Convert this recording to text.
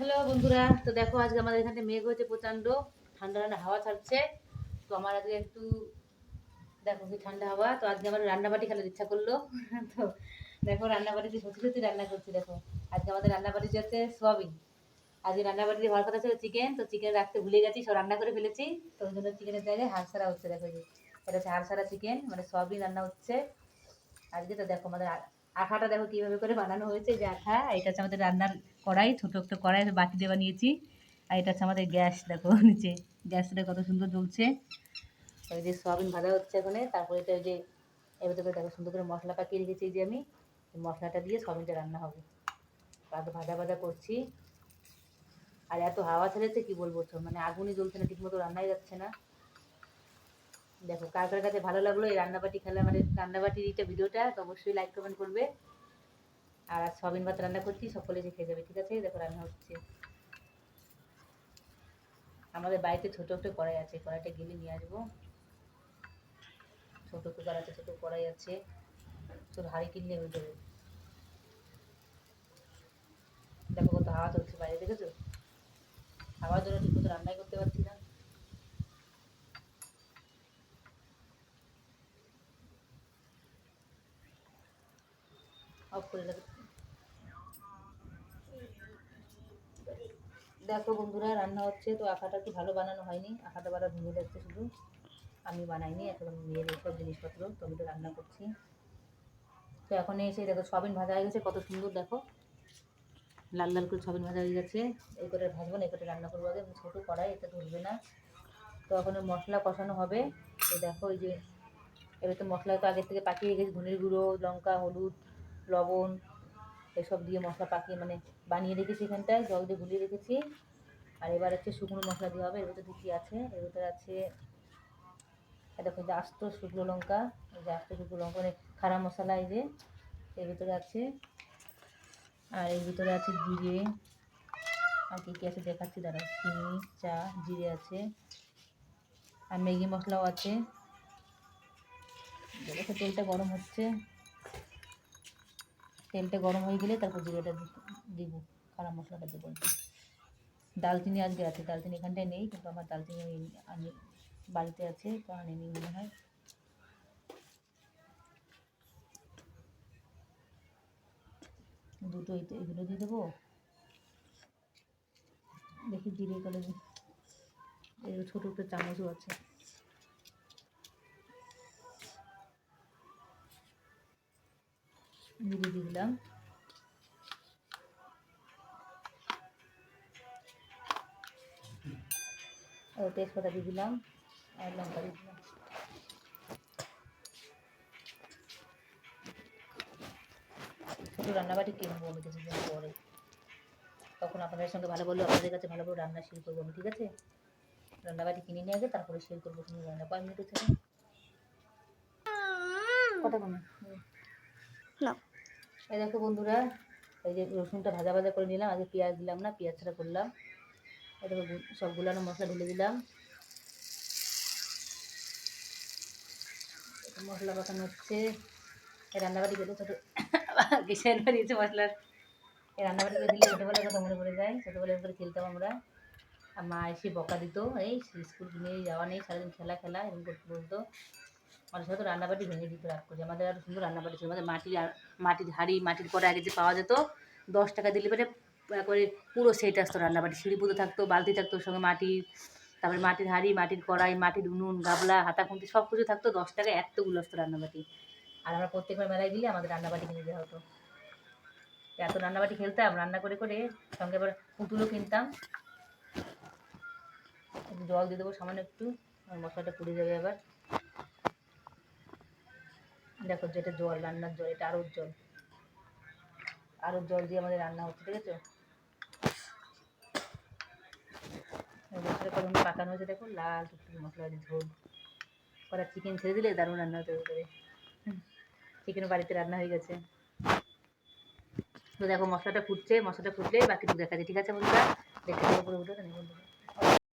Hello বন্ধুরা, তো দেখো আজকে আমাদের এখানে মেঘ হয়েছে প্রচন্ড, ঠান্ডা ঠান্ডা হাওয়া ছাড়ছে। তো আমার আজকে একটু দেখো কি ঠান্ডা হাওয়া, তো আজকে আমার রান্নাবাটি খেলার ইচ্ছা করলো। তো দেখো রান্নাবাটিতে সত্যি সত্যি রান্না করছি। দেখো আজকে আমাদের রান্নাবাটি যাচ্ছে সোয়াবিন। আজকে রান্নাবাটি হওয়ার কথা ছিল চিকেন, তো চিকেন রাখতে ভুলে গেছি, সব রান্না করে ফেলেছি। তো ওই জন্য চিকেনের জায়গায় হাড় হচ্ছে। দেখো এই যে এটা হচ্ছে হাড় চিকেন, মানে সোয়াবিন রান্না হচ্ছে আজকে। তো দেখো আমাদের আঠাটা দেখো কিভাবে করে বানানো হয়েছে, যে আঠা। এটা হচ্ছে আমাদের রান্নার কড়াই, ছোট একটা কড়াই বাটি দিয়ে বানিয়েছি। আর এটা হচ্ছে আমাদের গ্যাস, দেখো নিচে গ্যাসটা কত সুন্দর জ্বলছে। ওই যে সোয়াবিন ভাজা হচ্ছে এখানে, তারপরে এটা ওই যে এর ভিতরে দেখো সুন্দর করে মশলা পাকিয়ে রেখেছি যে আমি, মশলাটা দিয়ে সোয়াবিনটা রান্না হবে। তারপর ভাজা ভাজা করছি। আর এত হাওয়া ছেড়েছে কি বলবো, তো মানে আগুনই জ্বলছে না, ঠিকমতো রান্নাই যাচ্ছে না। দেখো কার কার কাছে ভালো লাগলো এই রান্নাবাটি খেলা, মানে রান্নাবাটির এইটা ভিডিওটা, তো অবশ্যই লাইক কমেন্ট করবে। আর সয়াবিন ভাত রান্না করছি, সকলে যে খেয়ে যাবে। ঠিক আছে, দেখো রান্না হচ্ছে। আমাদের বাড়িতে ছোট একটা কড়াই আছে, কড়াইটা গেলে নিয়ে আসবো। ছোট কুকার আছে, ছোট কড়াই আছে, ছোট হাঁড়ি কিনলে হয়ে যাবে। দেখো কত হাওয়া চলছে বাইরে, দেখেছো? হাওয়ার জন্য ঠিক মতো রান্নাই করতে পারছি না। অফ করে দেখো। দেখো বন্ধুরা রান্না হচ্ছে, তো আঁকাটা কি ভালো বানানো হয়নি, আঁকাটা বাড়া ভেঙে যাচ্ছে শুধু। আমি বানাইনি, এখন মেয়ের এইসব জিনিসপত্র, তো আমি তো রান্না করছি। তো এখন এসে দেখো সয়াবিন ভাজা হয়ে গেছে, কত সুন্দর দেখো লাল লাল করে সয়াবিন ভাজা হয়ে গেছে। এই করে ভাজবো না, এই করে রান্না করবো আগে। ছোটো কড়াই, এটা ধরবে না। তো এখন মশলা কষানো হবে। তো দেখো এই যে এবার তো মশলা তো আগের থেকে পাকিয়ে রেখেছি, ধনের গুঁড়ো, লঙ্কা, হলুদ, লবণ এসব দিয়ে মশলা পাকিয়ে মানে বানিয়ে রেখেছি এখানটায়, জল দিয়ে গুলিয়ে রেখেছি। আর এবার হচ্ছে শুকনো মশলা দিয়ে হবে। এর ভিতরে কী আছে, এর ভিতরে আছে দেখো যে আস্ত শুকনো লঙ্কা, এই যে আস্ত শুকনো লঙ্কা মানে খাড়া মশলা, এই যে এর ভিতরে আছে। আর এর ভিতরে আছে জিরে, আর কী কী আছে দেখাচ্ছি দাঁড়াও, চিনি, চা, জিরে আছে, আর ম্যাগি মশলাও আছে। দেখো তেলটা গরম হচ্ছে, তেলটা গরম হয়ে গেলে তারপর জিরেটা দিব, খারাপ মশলাটা দেবো। দালচিনি আজকে আছে, দালচিনি এখানটায় নেই, কিন্তু আমার দালচিনি আমি বাড়িতে আছে, তো আনিনি মনে হয়। দুটো এগুলো দিয়ে দেবো, দেখি জিরে কালে ছোটো একটা চামচও আছে। জিরে দিয়ে দিলাম, তেজপাতা দিয়ে দিলাম, আর লঙ্কা দিয়ে দিলাম। ছোটো রান্নাবাটি কিনবো আমি কিছুদিন পরে, তখন আপনাদের সঙ্গে ভালো বললো, আপনাদের কাছে ভালো করে রান্না শেয়ার করবো আমি। ঠিক আছে, রান্নাবাটি কিনে নিয়ে আগে তারপরে শেয়ার করবো সঙ্গে রান্না। কয় মিনিট হচ্ছে কথা বলুন না। এই দেখো বন্ধুরা, এই যে রসুনটা ভাজা ভাজা করে নিলাম, আগে পেঁয়াজ দিলাম না, পেঁয়াজ ছাড়া করলাম। এটা সব গুলানো মশলা ঢেলে দিলাম, মশলা কষানো হচ্ছে। এই রান্নাবাটি খেতে ছোটো কিসের বাড়িয়েছে মশলার, এই রান্নাবাটি করে দিলে ছোটোবেলার কথা মনে পড়ে যায়। ছোটোবেলার করে খেলতাম আমরা, আর মা এসে বকা দিত, এই স্কুল নিয়ে যাওয়া নেই, সারাদিন খেলা খেলা এরকম করতে বলতো। আমাদের সাথে রান্নাবাটি ভেঙে দিত রাগ করে। আমাদের আরও সুন্দর রান্নাবাটি ছিল, আমাদের মাটির হাঁড়ি, মাটির কড়া আগে যে পাওয়া যেত, 10 টাকা দিলে পরে করে পুরো সেট আসতো রান্নাবাটি। সিঁড়ি পুঁতো থাকতো, বালতি থাকতো, ওর সঙ্গে মাটি, তারপরে মাটির হাঁড়ি, মাটির কড়াই, মাটির উনুন, গাবলা, হাতা খুন্তি সব কিছু থাকতো। 10 টাকায় এতগুলো আসতো রান্নাবাটি। আর আমরা প্রত্যেকবার মেলায় গেলে আমাদের রান্নাবাটি কিনে দেওয়া হতো। এত রান্নাবাটি খেলতাম, রান্না করে করে। সঙ্গে আবার পুতুলও কিনতাম। জল দিয়ে দেবো সামান্য একটু, মশলাটা পুড়ে যাবে আবার। দেখো যেটা জল, রান্নার জল, এটা আরও জল, আরও জল দিয়ে আমাদের রান্না হচ্ছে। ঠিক আছে, মশলাটা কত পাকানো হয়েছে দেখো, লাল টুকটুকি মশলা দিয়ে ঝোল করা। চিকেন ছেড়ে দিলে দারুণ রান্না হতে করে। চিকেন বাড়িতে রান্না হয়ে গেছে। তো দেখো মশলাটা ফুটছে, মশলাটা ফুটলে বাকিটুকু দেখা যায়। ঠিক আছে বন্ধুরা, দেখতে পাবো পুরো ভিডিওটা নেই বন্ধুরা।